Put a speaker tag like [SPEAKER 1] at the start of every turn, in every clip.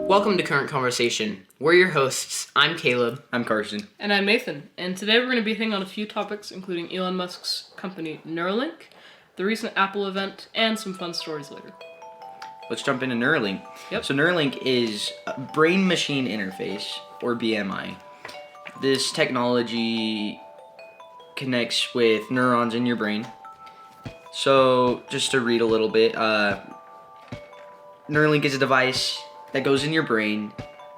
[SPEAKER 1] Welcome to Current Conversation. We're your hosts. I'm Caleb.
[SPEAKER 2] I'm Carson.
[SPEAKER 3] And I'm Nathan. And today we're going to be hitting on a few topics, including Elon Musk's company Neuralink, the recent Apple event, and some fun stories later.
[SPEAKER 2] Let's jump into Neuralink.
[SPEAKER 3] Yep.
[SPEAKER 2] So Neuralink is a brain-machine interface, or BMI. This technology connects with neurons in your brain. So, just to read a little bit, Neuralink is a device that goes in your brain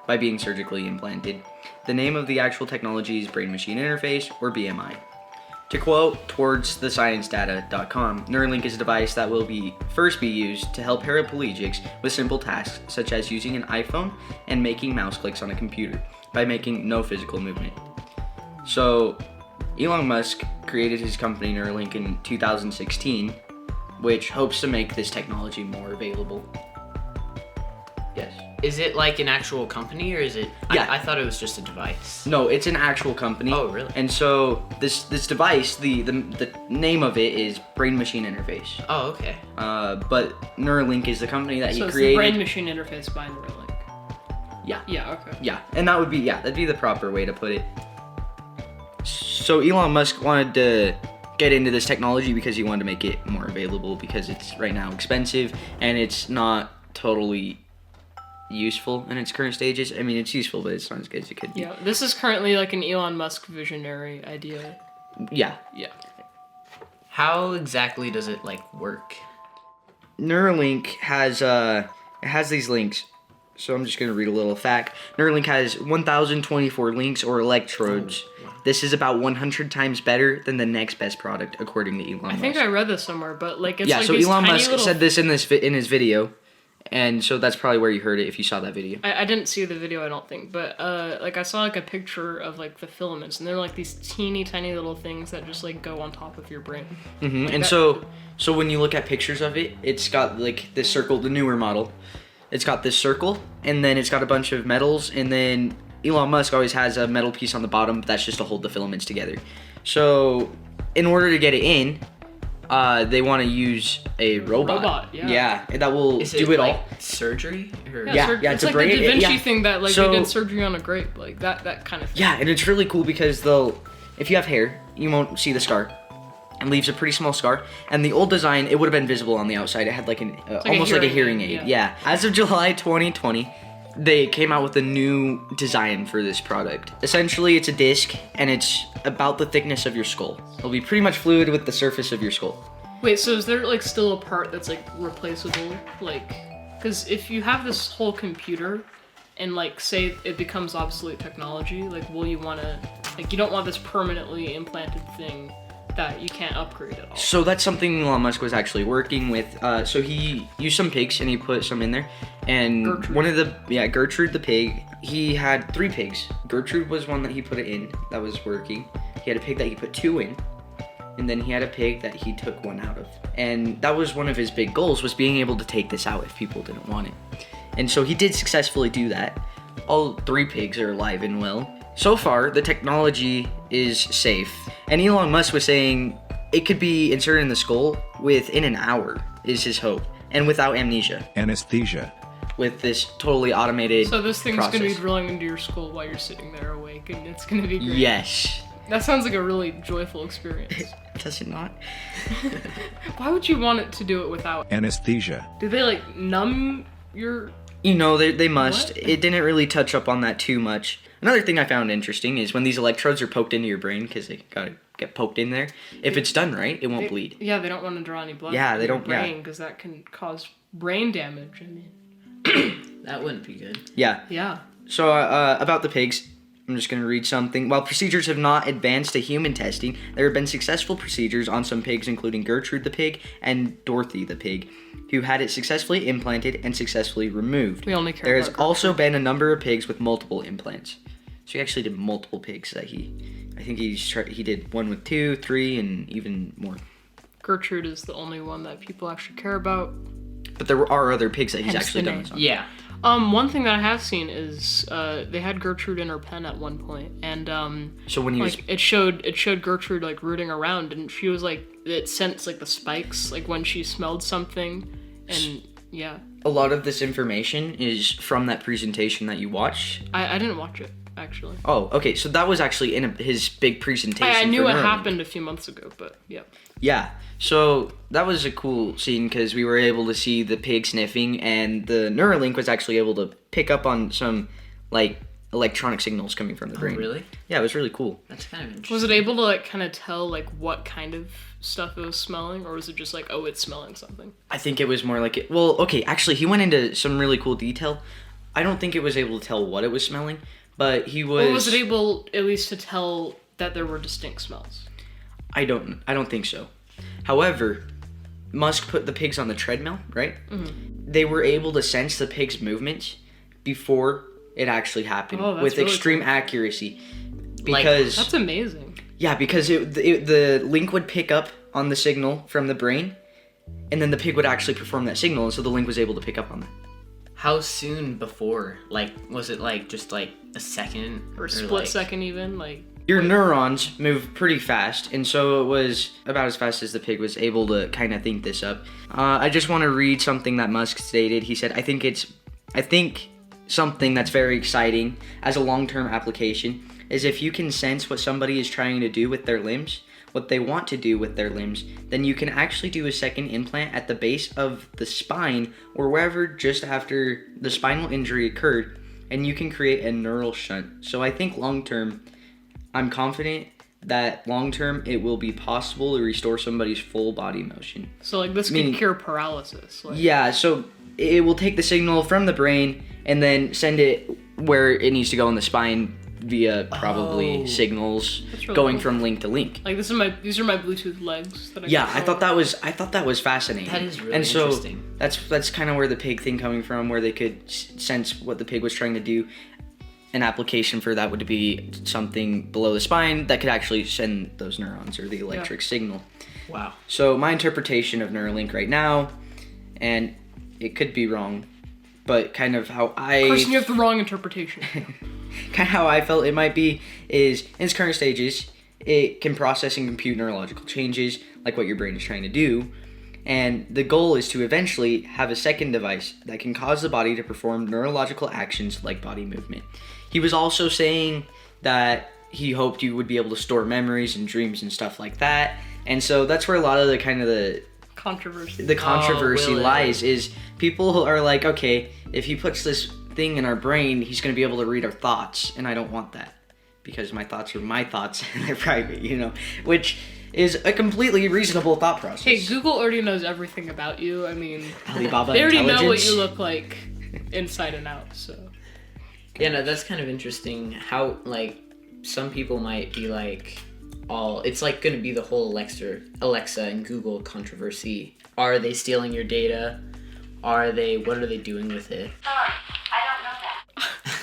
[SPEAKER 2] by being surgically implanted. The name of the actual technology is Brain-Machine Interface, or BMI. To quote towards thesciencedata.com, Neuralink is a device that will first be used to help paraplegics with simple tasks such as using an iPhone and making mouse clicks on a computer by making no physical movement. So, Elon Musk created his company Neuralink in 2016, which hopes to make this technology more available. Yes.
[SPEAKER 1] Is it like an actual company, or is it?
[SPEAKER 2] Yeah.
[SPEAKER 1] I thought it was just a device.
[SPEAKER 2] No, it's an actual company.
[SPEAKER 1] Oh, really?
[SPEAKER 2] And so this device, the name of it is Brain-Machine Interface.
[SPEAKER 1] Oh, okay.
[SPEAKER 2] But Neuralink is the company that he
[SPEAKER 3] So it's
[SPEAKER 2] created.
[SPEAKER 3] the brain-machine interface by Neuralink.
[SPEAKER 2] Yeah.
[SPEAKER 3] Yeah, okay.
[SPEAKER 2] Yeah, and that'd be the proper way to put it. So Elon Musk wanted to get into this technology because he wanted to make it more available because it's right now expensive and it's not totally useful in its current stages. I mean, it's useful, but it's not as good as it could be.
[SPEAKER 3] Yeah, this is currently like an Elon Musk visionary idea.
[SPEAKER 2] Yeah.
[SPEAKER 3] Yeah.
[SPEAKER 1] How exactly does it work?
[SPEAKER 2] Neuralink has these links. So I'm just going to read a little fact. Neuralink has 1,024 links or electrodes.
[SPEAKER 1] Oh, wow.
[SPEAKER 2] This is about 100 times better than the next best product, according to Elon Musk.
[SPEAKER 3] I think I read this somewhere, but it's
[SPEAKER 2] yeah,
[SPEAKER 3] like
[SPEAKER 2] so
[SPEAKER 3] these
[SPEAKER 2] Elon
[SPEAKER 3] tiny
[SPEAKER 2] Musk
[SPEAKER 3] little...
[SPEAKER 2] said this in his video, and so that's probably where you heard it if you saw that video.
[SPEAKER 3] I didn't see the video, I don't think, but I saw a picture of the filaments, and they're these teeny tiny little things that just go on top of your brain.
[SPEAKER 2] Mm-hmm.
[SPEAKER 3] Like
[SPEAKER 2] And
[SPEAKER 3] that-
[SPEAKER 2] so when you look at pictures of it, it's got this circle, the newer model. It's got this circle, and then it's got a bunch of metals, and then Elon Musk always has a metal piece on the bottom, but that's just to hold the filaments together. So in order to get it in, they want to use a robot.
[SPEAKER 3] Yeah.
[SPEAKER 2] That will
[SPEAKER 1] Is
[SPEAKER 2] do it all.
[SPEAKER 1] Surgery? Or...
[SPEAKER 2] Yeah.
[SPEAKER 3] It's
[SPEAKER 2] to
[SPEAKER 3] like
[SPEAKER 2] bring
[SPEAKER 3] the
[SPEAKER 2] it-
[SPEAKER 3] Da Vinci
[SPEAKER 2] yeah.
[SPEAKER 3] thing that
[SPEAKER 2] So-
[SPEAKER 3] they did surgery on a grape, that kind of thing.
[SPEAKER 2] Yeah, and it's really cool because if you have hair, you won't see the scar. It leaves a pretty small scar. And the old design, it would have been visible on the outside. It had almost like a hearing aid. Yeah. As of July 2020, they came out with a new design for this product. Essentially, it's a disc, and it's about the thickness of your skull. It'll be pretty much fluid with the surface of your skull.
[SPEAKER 3] Wait, so is there still a part that's replaceable? Because if you have this whole computer, and say it becomes obsolete technology, will you want to you don't want this permanently implanted thing that you can't upgrade at all.
[SPEAKER 2] So that's something Elon Musk was actually working with. So he used some pigs and he put some in there. And
[SPEAKER 3] Gertrude.
[SPEAKER 2] Gertrude the pig, he had 3 pigs. Gertrude was one that he put it in that was working. He had a pig that he put 2 in. And then he had a pig that he took 1 out of. And that was one of his big goals, was being able to take this out if people didn't want it. And so he did successfully do that. All 3 pigs are alive and well. So far, the technology is safe. And Elon Musk was saying it could be inserted in the skull within an hour, is his hope. And without
[SPEAKER 4] anesthesia.
[SPEAKER 2] With this totally automated
[SPEAKER 3] So this thing's
[SPEAKER 2] process.
[SPEAKER 3] going to be drilling into your skull while you're sitting there awake, and it's going to be great.
[SPEAKER 2] Yes.
[SPEAKER 3] That sounds like a really joyful experience.
[SPEAKER 2] Does it not?
[SPEAKER 3] Why would you want it to do it without?
[SPEAKER 4] Anesthesia.
[SPEAKER 3] Do they numb your...
[SPEAKER 2] They must.
[SPEAKER 3] What?
[SPEAKER 2] It didn't really touch up on that too much. Another thing I found interesting is when these electrodes are poked into your brain, because they gotta get poked in there, if it's done right, it won't bleed.
[SPEAKER 3] Yeah, they don't want to draw any blood
[SPEAKER 2] Yeah,
[SPEAKER 3] from
[SPEAKER 2] they
[SPEAKER 3] your
[SPEAKER 2] don't- yeah.
[SPEAKER 3] brain, because that can cause brain damage. I mean,
[SPEAKER 1] That wouldn't be good.
[SPEAKER 2] Yeah.
[SPEAKER 3] yeah.
[SPEAKER 2] So, about the pigs, I'm just going to read something. While procedures have not advanced to human testing, there have been successful procedures on some pigs, including Gertrude the pig and Dorothy the pig, who had it successfully implanted and successfully removed.
[SPEAKER 3] We only care
[SPEAKER 2] There has
[SPEAKER 3] about
[SPEAKER 2] also been a number of pigs with multiple implants. So he actually did multiple pigs that I think he did 1 with 2, 3, and even more.
[SPEAKER 3] Gertrude is the only one that people actually care about.
[SPEAKER 2] But there are other pigs that he's
[SPEAKER 3] Hence
[SPEAKER 2] actually
[SPEAKER 3] the
[SPEAKER 2] done
[SPEAKER 3] name.
[SPEAKER 2] this on.
[SPEAKER 1] Yeah.
[SPEAKER 3] One thing that I have seen is they had Gertrude in her pen at one point, and
[SPEAKER 2] So when he was
[SPEAKER 3] it showed Gertrude rooting around, and she was it sensed the spikes when she smelled something, and Yeah.
[SPEAKER 2] A lot of this information is from that presentation that you watched.
[SPEAKER 3] I didn't watch it, actually.
[SPEAKER 2] Oh, okay. So that was actually in his big presentation.
[SPEAKER 3] I knew
[SPEAKER 2] for
[SPEAKER 3] it
[SPEAKER 2] Neuralink.
[SPEAKER 3] happened a few months ago, but yeah.
[SPEAKER 2] Yeah. So that was a cool scene because we were able to see the pig sniffing, and the Neuralink was actually able to pick up on some like electronic signals coming from the brain.
[SPEAKER 1] Oh, really?
[SPEAKER 2] Yeah, it was really cool.
[SPEAKER 1] That's kind of interesting.
[SPEAKER 3] Was it able to like kind of tell like what kind of stuff it was smelling, or was it just like, oh, it's smelling something?
[SPEAKER 2] I think it was more like it. Well, okay, actually, he went into some really cool detail. I don't think it was able to tell what it was smelling, but he was.
[SPEAKER 3] Or was it able at least to tell that there were distinct smells?
[SPEAKER 2] I don't think so. However, Musk put the pigs on the treadmill, right?
[SPEAKER 3] Mm-hmm.
[SPEAKER 2] They were able to sense the pigs' movements before it actually happened with
[SPEAKER 3] really
[SPEAKER 2] extreme
[SPEAKER 3] cool.
[SPEAKER 2] accuracy.
[SPEAKER 1] Like,
[SPEAKER 2] Because
[SPEAKER 3] That's amazing.
[SPEAKER 2] yeah, because the link would pick up on the signal from the brain, and then the pig would actually perform that signal, and so the link was able to pick up on that.
[SPEAKER 1] How soon before? Like, was it like just like a second
[SPEAKER 3] Or a split
[SPEAKER 1] like,
[SPEAKER 3] second even, like...
[SPEAKER 2] Your neurons move pretty fast, and so it was about as fast as the pig was able to kind of think this up. I just want to read something that Musk stated. He said, I think something that's very exciting as a long-term application is if you can sense what somebody is trying to do with their limbs, what they want to do with their limbs, then you can actually do a second implant at the base of the spine or wherever just after the spinal injury occurred, and you can create a neural shunt. So I think long-term, I'm confident that long-term it will be possible to restore somebody's full body motion.
[SPEAKER 3] So like this
[SPEAKER 2] Meaning-
[SPEAKER 3] could cure paralysis. Like,
[SPEAKER 2] Yeah, so it will take the signal from the brain and then send it where it needs to go in the spine via probably
[SPEAKER 1] Oh.
[SPEAKER 2] signals
[SPEAKER 3] That's really
[SPEAKER 2] going
[SPEAKER 3] cool.
[SPEAKER 2] from link to link.
[SPEAKER 3] Like these are my Bluetooth legs that I
[SPEAKER 2] Yeah,
[SPEAKER 3] can
[SPEAKER 2] I thought that was fascinating.
[SPEAKER 1] That is really
[SPEAKER 2] and so
[SPEAKER 1] interesting.
[SPEAKER 2] that's kind of where the pig thing coming from, where they could sense what the pig was trying to do. An application for that would be something below the spine that could actually send those neurons or the electric signal.
[SPEAKER 1] Wow.
[SPEAKER 2] So my interpretation of Neuralink right now, and it could be wrong, but kind of how
[SPEAKER 3] Person, you have the wrong interpretation.
[SPEAKER 2] kind of how I felt it might be is in its current stages, it can process and compute neurological changes like what your brain is trying to do. And the goal is to eventually have a second device that can cause the body to perform neurological actions like body movement. He was also saying that he hoped you would be able to store memories and dreams and stuff like that. And so that's where a lot of the kind of the
[SPEAKER 3] Controversy.
[SPEAKER 2] controversy
[SPEAKER 1] will it?
[SPEAKER 2] lies is people are like, okay, if he puts this thing in our brain, he's going to be able to read our thoughts, and I don't want that because my thoughts are my thoughts and they're private, which is a completely reasonable thought process.
[SPEAKER 3] Hey, Google already knows everything about you. I mean,
[SPEAKER 2] Alibaba
[SPEAKER 3] they already know what
[SPEAKER 2] intelligence.
[SPEAKER 3] you look like inside and out, so.
[SPEAKER 1] Yeah, no, that's kind of interesting. How like some people might be like, it's like going to be the whole Alexa and Google controversy. Are they stealing your data? What are they doing with it?
[SPEAKER 4] Sorry, I don't know that.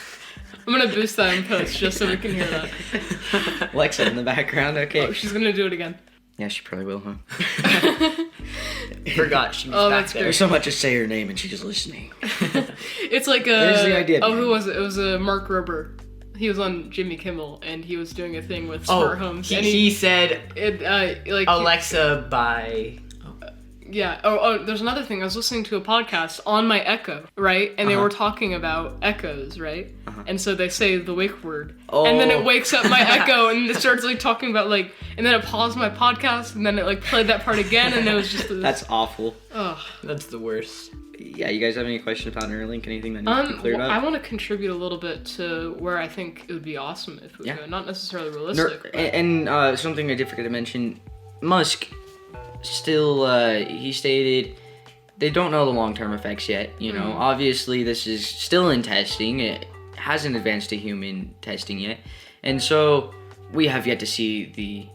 [SPEAKER 3] I'm gonna boost that in post just so we can hear that.
[SPEAKER 2] Alexa in the background, okay.
[SPEAKER 3] Oh, she's gonna do it again.
[SPEAKER 2] Yeah, she probably will, huh?
[SPEAKER 1] Forgot she was
[SPEAKER 3] Oh,
[SPEAKER 1] back
[SPEAKER 3] that's
[SPEAKER 1] there.
[SPEAKER 2] There's so much to say her name and she's listening.
[SPEAKER 3] It's like
[SPEAKER 2] There's the idea
[SPEAKER 3] Oh,
[SPEAKER 2] behind
[SPEAKER 3] who was it? It was Mark Rober. He was on Jimmy Kimmel and he was doing a thing with
[SPEAKER 1] Oh,
[SPEAKER 3] smart homes. and
[SPEAKER 1] he said
[SPEAKER 3] like
[SPEAKER 1] Alexa by.
[SPEAKER 3] yeah. Oh, there's another thing. I was listening to a podcast on my Echo, right? And they were talking about echoes, right? And so they say the wake word, and then it wakes up my Echo, and it starts like talking about like, and then it paused my podcast, and then it like played that part again, and it was just this,
[SPEAKER 2] That's awful.
[SPEAKER 3] ugh.
[SPEAKER 1] That's the worst.
[SPEAKER 2] Yeah, you guys have any questions about Neuralink? Anything that needs to be cleared
[SPEAKER 3] Well,
[SPEAKER 2] up?
[SPEAKER 3] I want to contribute a little bit to where I think it would be awesome if we
[SPEAKER 2] Yeah.
[SPEAKER 3] could. Not necessarily realistic. but-
[SPEAKER 2] And something I did forget to mention, Musk still, he stated they don't know the long-term effects yet. Obviously this is still in testing. It hasn't advanced to human testing yet. And so we have yet to see the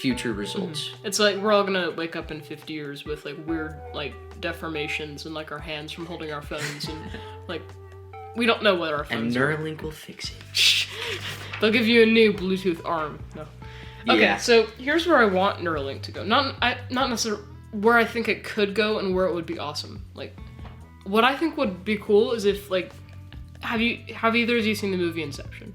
[SPEAKER 2] future results.
[SPEAKER 3] It's like we're all gonna wake up in 50 years with like weird like deformations in like our hands from holding our phones and like we don't know what our
[SPEAKER 2] And
[SPEAKER 3] phones are.
[SPEAKER 2] Neuralink will fix it.
[SPEAKER 3] They'll give you a new Bluetooth arm. No. Okay,
[SPEAKER 2] Yeah.
[SPEAKER 3] so here's where I want Neuralink to go. Not necessarily where I think it could go and where it would be awesome. Like, what I think would be cool is if like, have either of you seen the movie Inception?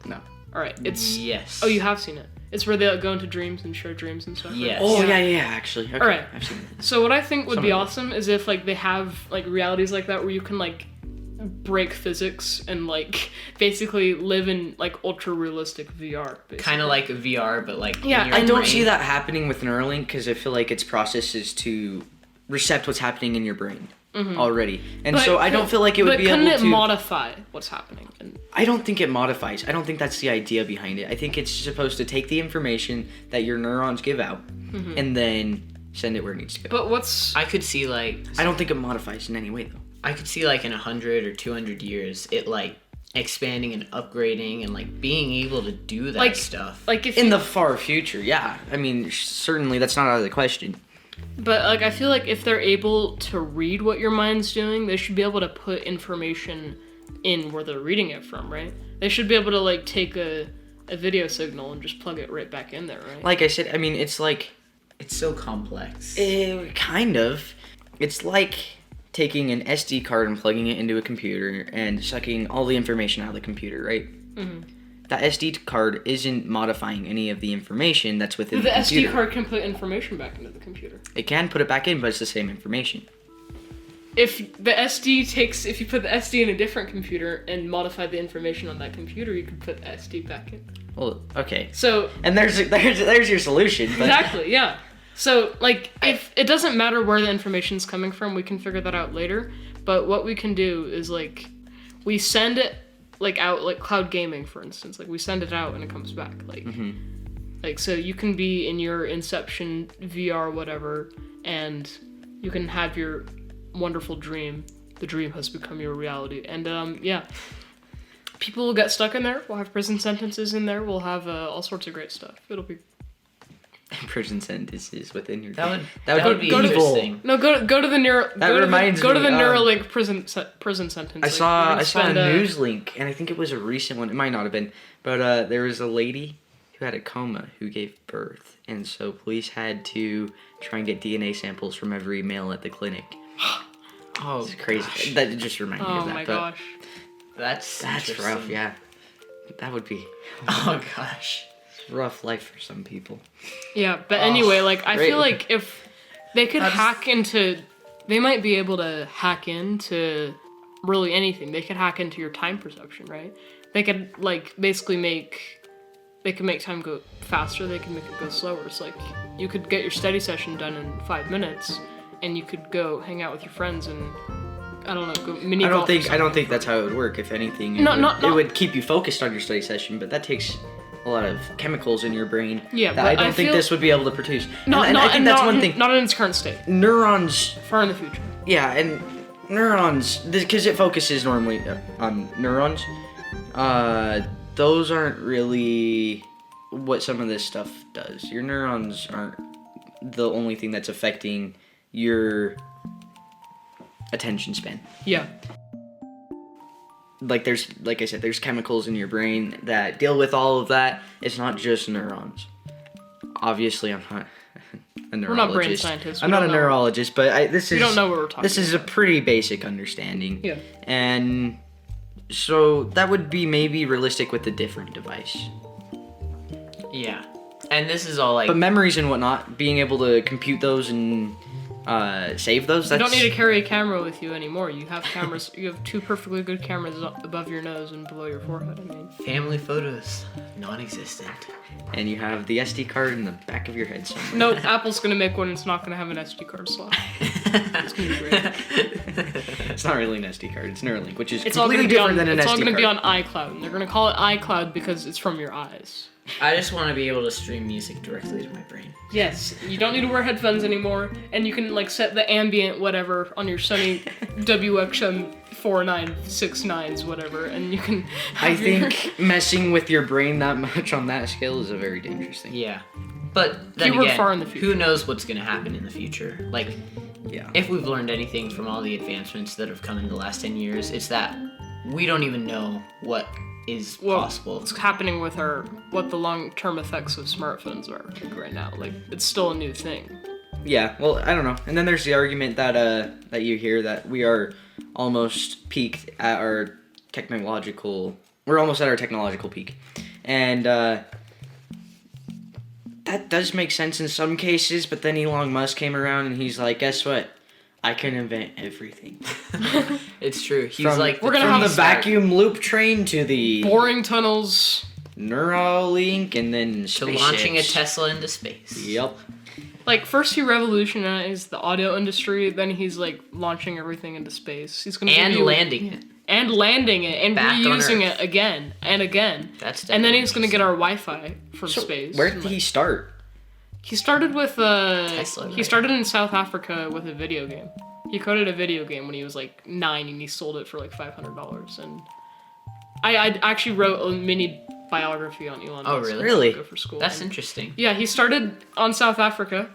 [SPEAKER 2] No.
[SPEAKER 3] All right, it's
[SPEAKER 1] Yes.
[SPEAKER 3] Oh, you have seen it. It's where they like, go into dreams and share dreams and stuff.
[SPEAKER 1] Yes.
[SPEAKER 2] Oh yeah, actually. Okay.
[SPEAKER 3] All right.
[SPEAKER 2] I've seen that.
[SPEAKER 3] So what I think would
[SPEAKER 2] Some
[SPEAKER 3] be
[SPEAKER 2] of it.
[SPEAKER 3] awesome is if like they have like realities like that where you can like break physics and like basically live in like ultra realistic VR.
[SPEAKER 1] Kind of like a VR, but like
[SPEAKER 3] Yeah,
[SPEAKER 1] in your
[SPEAKER 2] I don't
[SPEAKER 1] brain.
[SPEAKER 2] see that happening with Neuralink because I feel like its process is to recept what's happening in your brain already, and
[SPEAKER 3] But
[SPEAKER 2] so I don't feel like it would
[SPEAKER 3] but
[SPEAKER 2] be able
[SPEAKER 3] couldn't it
[SPEAKER 2] to.
[SPEAKER 3] modify what's happening? And
[SPEAKER 2] I don't think it modifies. I don't think that's the idea behind it. I think it's supposed to take the information that your neurons give out and then send it where it needs to go.
[SPEAKER 3] but what's
[SPEAKER 1] I could see like
[SPEAKER 2] I don't think it modifies in any way though.
[SPEAKER 1] I could see like in 100 or 200 years it like expanding and upgrading and like being able to do that
[SPEAKER 3] Like-
[SPEAKER 1] stuff.
[SPEAKER 3] like if
[SPEAKER 2] In
[SPEAKER 3] you,
[SPEAKER 2] the far future, yeah. I mean, certainly that's not out of the question.
[SPEAKER 3] but like I feel like if they're able to read what your mind's doing, they should be able to put information in where they're reading it from, right? They should be able to like take a video signal and just plug it right back in there, right?
[SPEAKER 2] Like I said, I mean, it's like
[SPEAKER 1] It's so complex.
[SPEAKER 2] kind of. It's like taking an SD card and plugging it into a computer and sucking all the information out of the computer, right? That SD card isn't modifying any of the information that's within
[SPEAKER 3] The
[SPEAKER 2] the computer.
[SPEAKER 3] SD card can put information back into the computer.
[SPEAKER 2] It can put it back in, but it's the same information.
[SPEAKER 3] If you put the SD in a different computer and modify the information on that computer, you can put the SD back in.
[SPEAKER 2] Well, okay.
[SPEAKER 3] So
[SPEAKER 2] And there's your solution. But
[SPEAKER 3] exactly, yeah. So like, if it doesn't matter where the information's coming from, we can figure that out later. But what we can do is like, we send it like out, like cloud gaming, for instance. Like we send it out and it comes back. Like, like so you can be in your Inception VR whatever, and you can have your wonderful dream. The dream has become your reality, and yeah. People will get stuck in there. We'll have prison sentences in there. We'll have all sorts of great stuff. It'll be
[SPEAKER 2] prison sentences within your
[SPEAKER 1] That would be
[SPEAKER 2] evil.
[SPEAKER 1] interesting.
[SPEAKER 3] no go to the neuro.
[SPEAKER 2] That
[SPEAKER 3] go to
[SPEAKER 2] reminds
[SPEAKER 3] the, go to
[SPEAKER 2] me,
[SPEAKER 3] the Neuralink prison sentence.
[SPEAKER 2] I
[SPEAKER 3] Like,
[SPEAKER 2] saw
[SPEAKER 3] we're gonna
[SPEAKER 2] a
[SPEAKER 3] spend,
[SPEAKER 2] news link, and I think it was a recent one. It might not have been, but there was a lady who had a coma who gave birth, and so police had to try and get DNA samples from every male at the clinic.
[SPEAKER 1] Oh,
[SPEAKER 2] It's crazy. That just reminded me
[SPEAKER 3] Oh
[SPEAKER 2] of that.
[SPEAKER 3] my
[SPEAKER 2] but
[SPEAKER 3] gosh.
[SPEAKER 1] That's
[SPEAKER 2] That's rough. Yeah, that would be
[SPEAKER 1] Oh gosh.
[SPEAKER 2] a rough life for some people.
[SPEAKER 3] Yeah, but anyway, like I
[SPEAKER 2] great.
[SPEAKER 3] feel like if they could hack into, they might be able to hack into really anything. They could hack into your time perception, right? They could like basically they can make time go faster. They can make it go slower. It's like you could get your study session done in 5 minutes, and you could go hang out with your friends and I don't know, go mini
[SPEAKER 2] I
[SPEAKER 3] golf.
[SPEAKER 2] don't think that's how it would work. If anything, it would keep you focused on your study session, but that takes a lot of chemicals in your brain.
[SPEAKER 3] Yeah,
[SPEAKER 2] that
[SPEAKER 3] but
[SPEAKER 2] I don't
[SPEAKER 3] I
[SPEAKER 2] think
[SPEAKER 3] feel-
[SPEAKER 2] this would be able to produce.
[SPEAKER 3] Not,
[SPEAKER 2] and
[SPEAKER 3] not,
[SPEAKER 2] I think that's
[SPEAKER 3] not,
[SPEAKER 2] one thing.
[SPEAKER 3] Not in its current state.
[SPEAKER 2] Neurons,
[SPEAKER 3] Far in the future.
[SPEAKER 2] yeah, and neurons, because it focuses normally on neurons. Those aren't really what some of this stuff does. Your neurons aren't the only thing that's affecting your attention span.
[SPEAKER 3] Yeah.
[SPEAKER 2] Like I said, there's chemicals in your brain that deal with all of that. It's not just neurons. Obviously, I'm not a neurologist.
[SPEAKER 3] We're not brain scientists.
[SPEAKER 2] I'm
[SPEAKER 3] We
[SPEAKER 2] not a
[SPEAKER 3] don't know.
[SPEAKER 2] neurologist, but this is.
[SPEAKER 3] We don't know what we're talking
[SPEAKER 2] This is a pretty basic understanding.
[SPEAKER 3] Yeah.
[SPEAKER 2] And so that would be maybe realistic with a different device.
[SPEAKER 1] Yeah. And this is all like
[SPEAKER 2] But memories and whatnot, being able to compute those and save those.
[SPEAKER 3] You
[SPEAKER 2] That's,
[SPEAKER 3] don't need to carry a camera with you anymore. You have cameras. You have 2 perfectly good cameras above your nose and below your forehead. I mean,
[SPEAKER 1] family photos, non-existent.
[SPEAKER 2] And you have the SD card in the back of your head somewhere.
[SPEAKER 3] no, Apple's gonna make one. It's not gonna have an SD card slot. It's gonna be great.
[SPEAKER 2] It's not really an SD card. It's Neuralink, which is
[SPEAKER 3] It's all
[SPEAKER 2] completely
[SPEAKER 3] gonna be
[SPEAKER 2] different
[SPEAKER 3] on.
[SPEAKER 2] than an
[SPEAKER 3] It's
[SPEAKER 2] SD
[SPEAKER 3] all gonna
[SPEAKER 2] card.
[SPEAKER 3] be on iCloud, and they're gonna call it iCloud because it's from your eyes.
[SPEAKER 1] I just want to be able to stream music directly to my brain.
[SPEAKER 3] Yes, you don't need to wear headphones anymore, and you can like set the ambient whatever on your Sony WXM 4969s whatever, and you can.
[SPEAKER 2] I
[SPEAKER 3] have your-
[SPEAKER 2] think messing with your brain that much on that scale is a very dangerous thing.
[SPEAKER 1] Yeah. But then
[SPEAKER 3] Keyword
[SPEAKER 1] again,
[SPEAKER 3] far in the future.
[SPEAKER 1] who knows what's going to happen in the future? Like,
[SPEAKER 2] Yeah.
[SPEAKER 1] if we've learned anything from all the advancements that have come in the last 10 years, it's that we don't even know what is possible.
[SPEAKER 3] What's happening with what the long-term effects of smartphones are like, right now? Like, it's still a new thing.
[SPEAKER 2] Yeah, well, I don't know. And then there's the argument that that you hear that we are almost peaked at our we're almost at our technological peak. And that does make sense in some cases, but then Elon Musk came around and he's like, guess what? I can invent everything.
[SPEAKER 1] It's true. He's
[SPEAKER 2] From-
[SPEAKER 1] like
[SPEAKER 3] We're gonna
[SPEAKER 2] From
[SPEAKER 3] have
[SPEAKER 2] the vacuum loop train to the
[SPEAKER 3] boring tunnels.
[SPEAKER 2] Neuralink and then
[SPEAKER 1] to
[SPEAKER 2] spaceships.
[SPEAKER 1] launching a Tesla into space.
[SPEAKER 2] Yep.
[SPEAKER 3] Like, first he revolutionized the audio industry, then he's, like, launching everything into space. He's gonna
[SPEAKER 1] And
[SPEAKER 3] give you-
[SPEAKER 1] landing it.
[SPEAKER 3] And landing it, and
[SPEAKER 1] Back on
[SPEAKER 3] reusing
[SPEAKER 1] Earth.
[SPEAKER 3] it again and again.
[SPEAKER 1] That's
[SPEAKER 3] And then he's
[SPEAKER 1] definitely
[SPEAKER 3] gonna get our Wi-Fi from
[SPEAKER 2] So
[SPEAKER 3] space.
[SPEAKER 2] where did he start?
[SPEAKER 3] He started with
[SPEAKER 1] Tesla,
[SPEAKER 3] he
[SPEAKER 1] right?
[SPEAKER 3] started in South Africa with a video game. He coded a video game when he was like 9, and he sold it for like $500. And I actually wrote a mini biography on Elon.
[SPEAKER 1] Oh,
[SPEAKER 3] Musk
[SPEAKER 1] really?
[SPEAKER 2] Really?
[SPEAKER 3] Go for school.
[SPEAKER 1] That's interesting.
[SPEAKER 3] Yeah, he started on South Africa,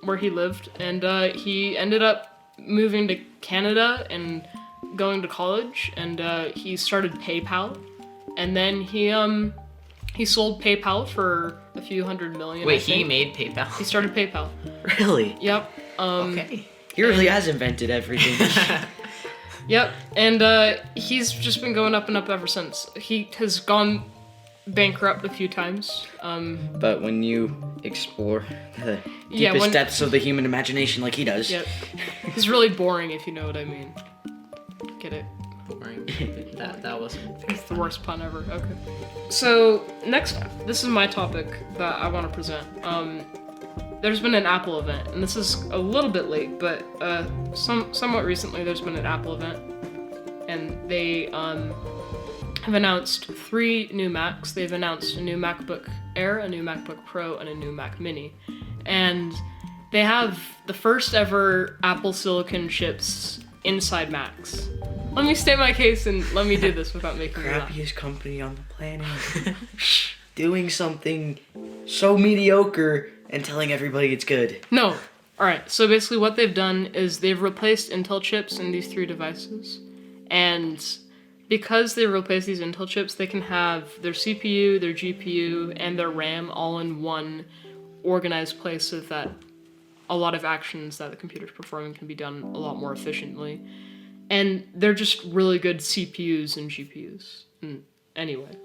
[SPEAKER 3] where he lived, and he ended up moving to Canada and going to college, and he started PayPal, and then he sold PayPal for a few $100 million.
[SPEAKER 1] Wait,
[SPEAKER 3] I think.
[SPEAKER 1] he made PayPal.
[SPEAKER 3] He started PayPal.
[SPEAKER 2] Really?
[SPEAKER 3] Yep.
[SPEAKER 1] Okay.
[SPEAKER 2] He really has invented everything.
[SPEAKER 3] Yep. And he's just been going up and up ever since. He has gone bankrupt a few times.
[SPEAKER 2] But when you explore the
[SPEAKER 3] Yeah,
[SPEAKER 2] deepest
[SPEAKER 3] when-
[SPEAKER 2] depths of the human imagination like he does,
[SPEAKER 3] Yep. He's really boring, if you know what I mean. Get it?
[SPEAKER 1] Boring. That wasn't.
[SPEAKER 3] It's the worst pun ever. Okay. So next, this is my topic that I want to present. There's been an Apple event, and this is a little bit late, but somewhat recently there's been an Apple event, and they have announced 3 new Macs. They've announced a new MacBook Air, a new MacBook Pro, and a new Mac Mini, and they have the first ever Apple Silicon chips inside Macs. Let me state my case and let me do this without making me laugh.
[SPEAKER 2] crappiest company on the planet, doing something so mediocre and telling everybody it's good.
[SPEAKER 3] No. Alright, so basically what they've done is they've replaced Intel chips in these 3 devices. And because they replaced these Intel chips, they can have their CPU, their GPU, and their RAM all in one organized place so that a lot of actions that the computer's performing can be done a lot more efficiently. And they're just really good CPUs and GPUs. Anyway.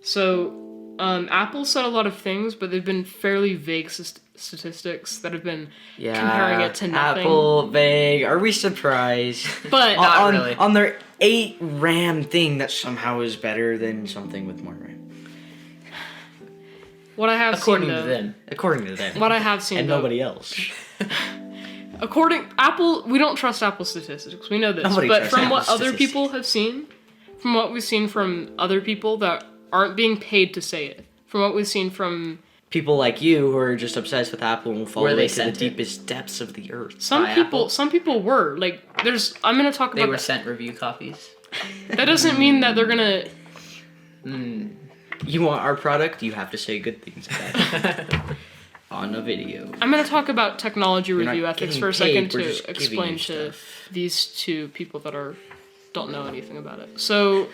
[SPEAKER 3] So, Apple said a lot of things, but they've been fairly vague statistics that have been comparing it to nothing.
[SPEAKER 2] Apple vague. Are we surprised?
[SPEAKER 3] But
[SPEAKER 1] Not
[SPEAKER 2] on,
[SPEAKER 1] really.
[SPEAKER 2] on their 8 RAM thing that somehow is better than something with more RAM.
[SPEAKER 3] what I have
[SPEAKER 1] According
[SPEAKER 3] seen,
[SPEAKER 1] to
[SPEAKER 3] though,
[SPEAKER 1] them.
[SPEAKER 2] According to them.
[SPEAKER 3] what I have seen,
[SPEAKER 2] and
[SPEAKER 3] though,
[SPEAKER 2] nobody else.
[SPEAKER 3] Apple, we don't trust Apple statistics. We know this,
[SPEAKER 2] Nobody
[SPEAKER 3] but
[SPEAKER 2] trusts
[SPEAKER 3] from
[SPEAKER 2] Apple
[SPEAKER 3] what other
[SPEAKER 2] statistics.
[SPEAKER 3] people have seen, from what we've seen from other people that aren't being paid to say it, from what we've seen from
[SPEAKER 2] People like you who are just obsessed with Apple and will follow
[SPEAKER 1] Were they
[SPEAKER 2] it to the
[SPEAKER 1] sent it?
[SPEAKER 2] deepest depths of the earth.
[SPEAKER 3] some
[SPEAKER 1] By
[SPEAKER 3] people,
[SPEAKER 1] Apple?
[SPEAKER 3] some people were like, I'm gonna talk
[SPEAKER 1] They
[SPEAKER 3] about
[SPEAKER 1] were
[SPEAKER 3] that.
[SPEAKER 1] sent review copies.
[SPEAKER 3] That doesn't mean that they're gonna.
[SPEAKER 2] You want our product? You have to say good things about it. On a video.
[SPEAKER 3] I'm gonna talk about technology
[SPEAKER 2] not
[SPEAKER 3] review ethics
[SPEAKER 2] getting
[SPEAKER 3] for a
[SPEAKER 2] paid,
[SPEAKER 3] second
[SPEAKER 2] we're
[SPEAKER 3] to
[SPEAKER 2] just giving
[SPEAKER 3] explain
[SPEAKER 2] you
[SPEAKER 3] to
[SPEAKER 2] stuff.
[SPEAKER 3] these 2 people that don't know anything about it. So,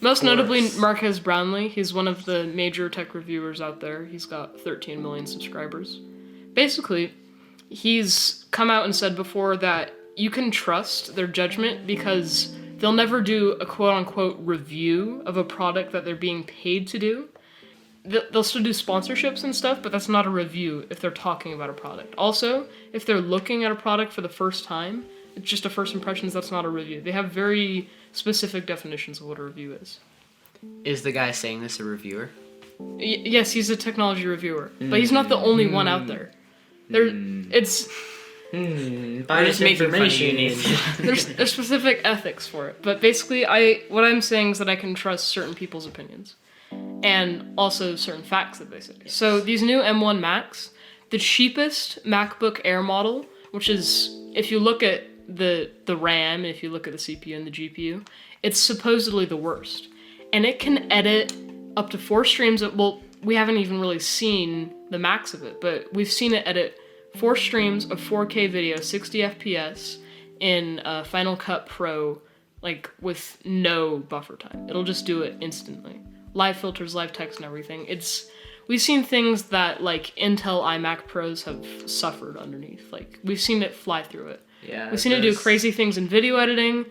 [SPEAKER 3] most notably, Marques Brownlee. He's one of the major tech reviewers out there. He's got 13 million subscribers. Basically, he's come out and said before that you can trust their judgment because they'll never do a quote-unquote review of a product that they're being paid to do. They'll still do sponsorships and stuff, but that's not a review if they're talking about a product. Also, if they're looking at a product for the first time, it's just a first impressions, that's not a review. They have very specific definitions of what a review is.
[SPEAKER 1] Is the guy saying this a reviewer?
[SPEAKER 3] Yes, he's a technology reviewer, but he's not the only one out there. It's
[SPEAKER 1] We're just making fun of you, Nathan.
[SPEAKER 3] there's specific ethics for it, but basically, what I'm saying is that I can trust certain people's opinions, and also certain facts that they say. So these new M1 Macs, the cheapest MacBook Air model, which is, if you look at the RAM, if you look at the CPU and the GPU, it's supposedly the worst. And it can edit up to 4 streams of, well, we haven't even really seen the max of it, but we've seen it edit 4 streams of 4K video, 60 FPS in Final Cut Pro, like with no buffer time. It'll just do it instantly. Live filters, live text, and everything. We've seen things that like Intel iMac Pros have suffered underneath. Like we've seen it fly through it.
[SPEAKER 1] Yeah.
[SPEAKER 3] We've seen it do crazy things in video editing,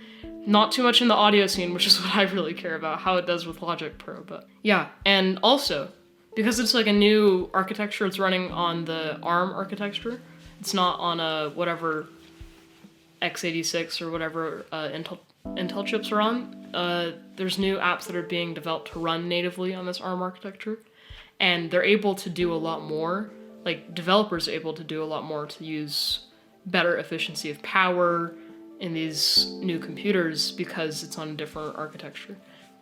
[SPEAKER 3] not too much in the audio scene, which is what I really care about, how it does with Logic Pro. But yeah, and also because it's like a new architecture, it's running on the ARM architecture. It's not on a whatever x86 or whatever Intel chips are on. There's new apps that are being developed to run natively on this ARM architecture, and they're able to do a lot more. Like, developers are able to do a lot more to use better efficiency of power in these new computers because it's on a different architecture.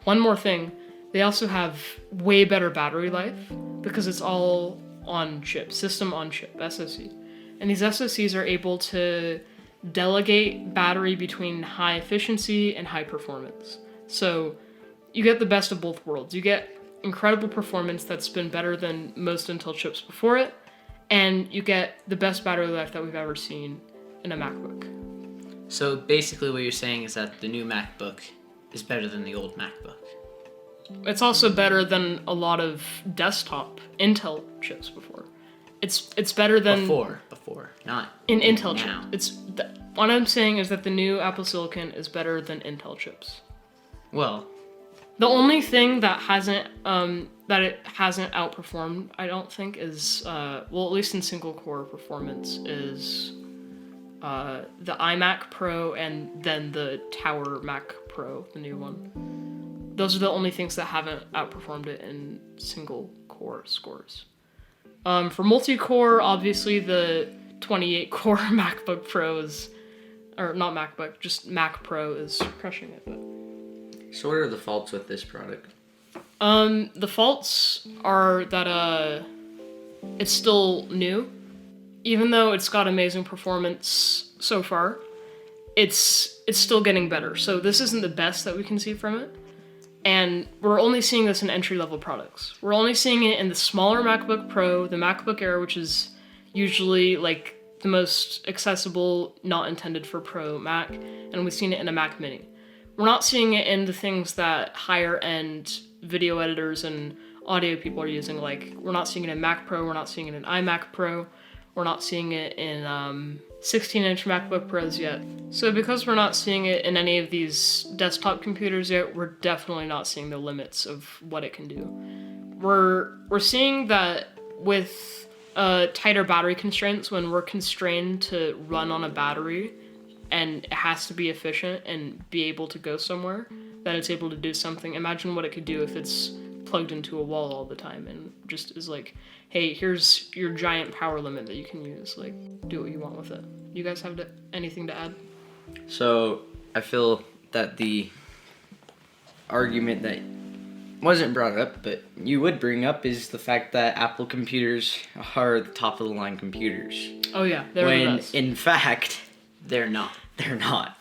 [SPEAKER 3] One more thing, they also have way better battery life because it's all on chip, system on chip, SoC. And these SoCs are able to delegate battery between high efficiency and high performance. So you get the best of both worlds. You get incredible performance that's been better than most Intel chips before it, and you get the best battery life that we've ever seen in a MacBook.
[SPEAKER 1] So basically what you're saying is that the new MacBook is better than the old MacBook.
[SPEAKER 3] It's also better than a lot of desktop Intel chips before. It's better than
[SPEAKER 1] Before, not
[SPEAKER 3] in Intel
[SPEAKER 1] now.
[SPEAKER 3] chips. What I'm saying is that the new Apple Silicon is better than Intel chips.
[SPEAKER 1] Well,
[SPEAKER 3] The only thing that it hasn't outperformed, I don't think, is at least in single core performance, is the iMac Pro and then the Tower Mac Pro, the new one. Those are the only things that haven't outperformed it in single core scores. For multi-core, obviously the 28-core MacBook Pro is, or not MacBook, just Mac Pro is crushing it. But
[SPEAKER 2] So what are the faults with this product?
[SPEAKER 3] the faults are that it's still new. Even though it's got amazing performance so far, it's still getting better. So this isn't the best that we can see from it. And we're only seeing this in entry-level products. We're only seeing it in the smaller MacBook Pro, the MacBook Air, which is usually like the most accessible, not intended for Pro Mac, and we've seen it in a Mac Mini. We're not seeing it in the things that higher-end video editors and audio people are using. Like, we're not seeing it in Mac Pro, we're not seeing it in iMac Pro, we're not seeing it in 16-inch MacBook Pros yet. So because we're not seeing it in any of these desktop computers yet, we're definitely not seeing the limits of what it can do. We're seeing that with tighter battery constraints, when we're constrained to run on a battery and it has to be efficient and be able to go somewhere, that it's able to do something. Imagine what it could do if it's plugged into a wall all the time and just is like, hey, here's your giant power limit that you can use. Like, do what you want with it. You guys have anything to add?
[SPEAKER 2] So I feel that the argument that wasn't brought up, but you would bring up, is the fact that Apple computers are the top of the line computers.
[SPEAKER 3] Oh yeah, they're the best.
[SPEAKER 2] In fact,
[SPEAKER 1] they're not.
[SPEAKER 2] they're not.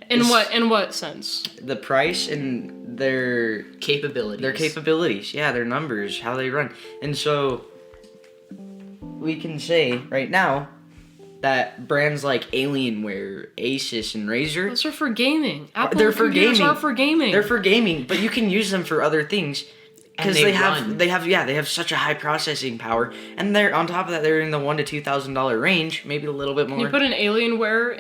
[SPEAKER 3] In what sense?
[SPEAKER 2] The price and their
[SPEAKER 1] Capabilities.
[SPEAKER 2] yeah, their numbers, how they run. And so we can say right now that brands like Alienware, Asus, and Razer,
[SPEAKER 3] Those are for gaming. Apple
[SPEAKER 2] they're for
[SPEAKER 3] computers
[SPEAKER 2] gaming.
[SPEAKER 3] are for gaming.
[SPEAKER 2] They're for gaming, but you can use them for other things because
[SPEAKER 1] And
[SPEAKER 2] they have such a high processing power, and they're on top of that, they're in the $1,000 to $2,000 range, maybe a little bit more.
[SPEAKER 3] You put an Alienware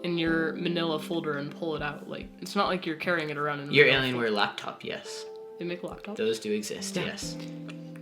[SPEAKER 3] in your Manila folder and pull it out. Like, it's not like you're carrying it around in a
[SPEAKER 1] Your
[SPEAKER 3] Manila
[SPEAKER 1] Alienware
[SPEAKER 3] folder.
[SPEAKER 1] laptop, yes.
[SPEAKER 3] They make laptops?
[SPEAKER 1] Those do exist,
[SPEAKER 3] Yeah.
[SPEAKER 1] yes.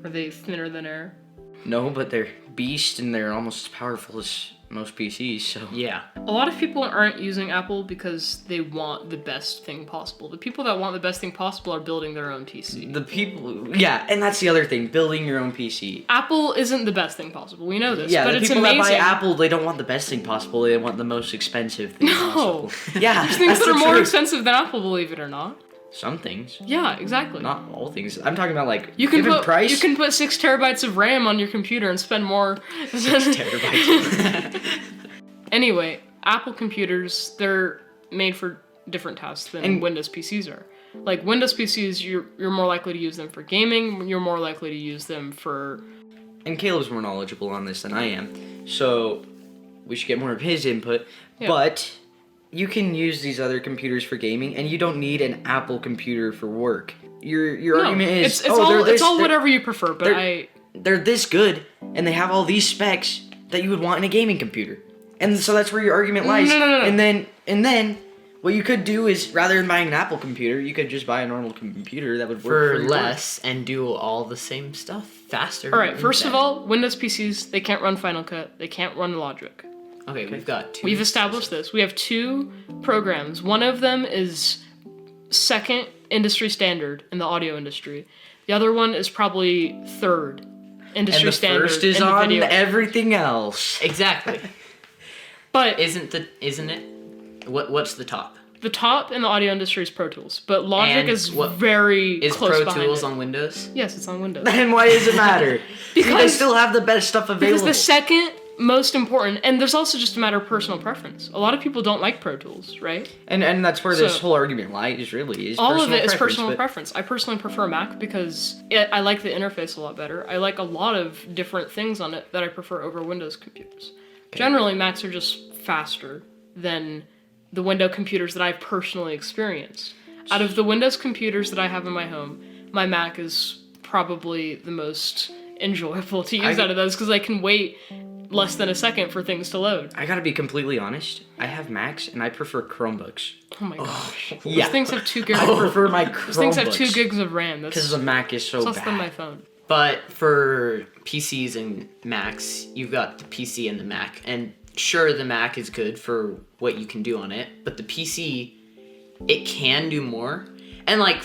[SPEAKER 3] Are they thinner than air?
[SPEAKER 2] No, but they're beast and they're almost as powerful as most PCs. So
[SPEAKER 1] Yeah.
[SPEAKER 3] A lot of people aren't using Apple because they want the best thing possible. The people that want the best thing possible are building their own PC.
[SPEAKER 2] the people, yeah, and that's the other thing, building your own PC.
[SPEAKER 3] Apple isn't the best thing possible. We know this,
[SPEAKER 2] Yeah,
[SPEAKER 3] but
[SPEAKER 2] the
[SPEAKER 3] it's
[SPEAKER 2] people
[SPEAKER 3] amazing.
[SPEAKER 2] that buy Apple, they don't want the best thing possible. They want the most expensive thing possible. Yeah,
[SPEAKER 3] There's things
[SPEAKER 2] that's
[SPEAKER 3] that
[SPEAKER 2] the
[SPEAKER 3] are more
[SPEAKER 2] truth.
[SPEAKER 3] expensive than Apple, believe it or not.
[SPEAKER 2] Some things,
[SPEAKER 3] Yeah, exactly.
[SPEAKER 2] not all things. I'm talking about like
[SPEAKER 3] You can
[SPEAKER 2] given price.
[SPEAKER 3] you can put 6 terabytes of RAM on your computer and spend more.
[SPEAKER 2] terabytes.
[SPEAKER 3] Anyway, Apple computers, they're made for different tasks than
[SPEAKER 2] And-
[SPEAKER 3] Windows PCs are. Like, Windows PCs, you're more likely to use them for gaming, you're more likely to use them for...
[SPEAKER 2] And Caleb's more knowledgeable on this than I am, so we should get more of his input.
[SPEAKER 3] Yeah.
[SPEAKER 2] But you can use these other computers for gaming, and you don't need an Apple computer for work. Your argument is,
[SPEAKER 3] it's all whatever you prefer, but
[SPEAKER 2] they're- they're this good, and they have all these specs that you would want in a gaming computer. And so that's where your argument lies.
[SPEAKER 3] No.
[SPEAKER 2] And then What you could do is, rather than buying an Apple computer, you could just buy a normal computer that would work
[SPEAKER 1] For
[SPEAKER 2] your
[SPEAKER 1] less and do all the same stuff faster.
[SPEAKER 3] All right,
[SPEAKER 1] and
[SPEAKER 3] first of
[SPEAKER 1] better.
[SPEAKER 3] all, Windows PCs, they can't run Final Cut. They can't run Logic.
[SPEAKER 1] Okay, we've got 2.
[SPEAKER 3] We've established this. We have 2 programs. One of them is second industry standard in the audio industry. The other one is probably third industry
[SPEAKER 2] And the
[SPEAKER 3] standard
[SPEAKER 2] first is
[SPEAKER 3] in the
[SPEAKER 2] on
[SPEAKER 3] video.
[SPEAKER 2] everything else.
[SPEAKER 1] Exactly.
[SPEAKER 3] But
[SPEAKER 1] Isn't it? What's the top?
[SPEAKER 3] the top in the audio industry is Pro Tools, but Logic
[SPEAKER 1] And
[SPEAKER 3] is
[SPEAKER 1] what-
[SPEAKER 3] very
[SPEAKER 1] Is
[SPEAKER 3] close
[SPEAKER 1] Pro
[SPEAKER 3] behind
[SPEAKER 1] Tools
[SPEAKER 3] it.
[SPEAKER 1] on Windows?
[SPEAKER 3] Yes, it's on Windows.
[SPEAKER 2] Then why does it matter? Because they
[SPEAKER 3] Because-
[SPEAKER 2] still have the best stuff available.
[SPEAKER 3] Because the second most important, and there's also just a matter of personal preference. A lot of people don't like Pro Tools, right?
[SPEAKER 2] and that's where this
[SPEAKER 3] So-
[SPEAKER 2] whole argument lies, really. Is
[SPEAKER 3] All of
[SPEAKER 2] personal
[SPEAKER 3] it is
[SPEAKER 2] preference,
[SPEAKER 3] personal
[SPEAKER 2] but-
[SPEAKER 3] preference. I personally prefer Mac because I like the interface a lot better. I like a lot of different things on it that I prefer over Windows computers. Generally, Macs are just faster than the Windows computers that I've personally experienced. Out of the Windows computers that I have in my home, my Mac is probably the most enjoyable to use out of those because I can wait less than a second for things to load.
[SPEAKER 2] I gotta be completely honest. I have Macs and I prefer Chromebooks.
[SPEAKER 3] Oh my gosh.
[SPEAKER 2] Yeah.
[SPEAKER 3] Those things have 2 gigs.
[SPEAKER 2] I prefer my
[SPEAKER 3] Those things have 2
[SPEAKER 2] Chromebooks
[SPEAKER 3] gigs of RAM. That's
[SPEAKER 2] because the Mac is so
[SPEAKER 3] less than my
[SPEAKER 2] bad.
[SPEAKER 3] phone.
[SPEAKER 1] But for PCs and Macs, you've got the PC and the Mac. And sure, the Mac is good for what you can do on it, but the PC, it can do more. And like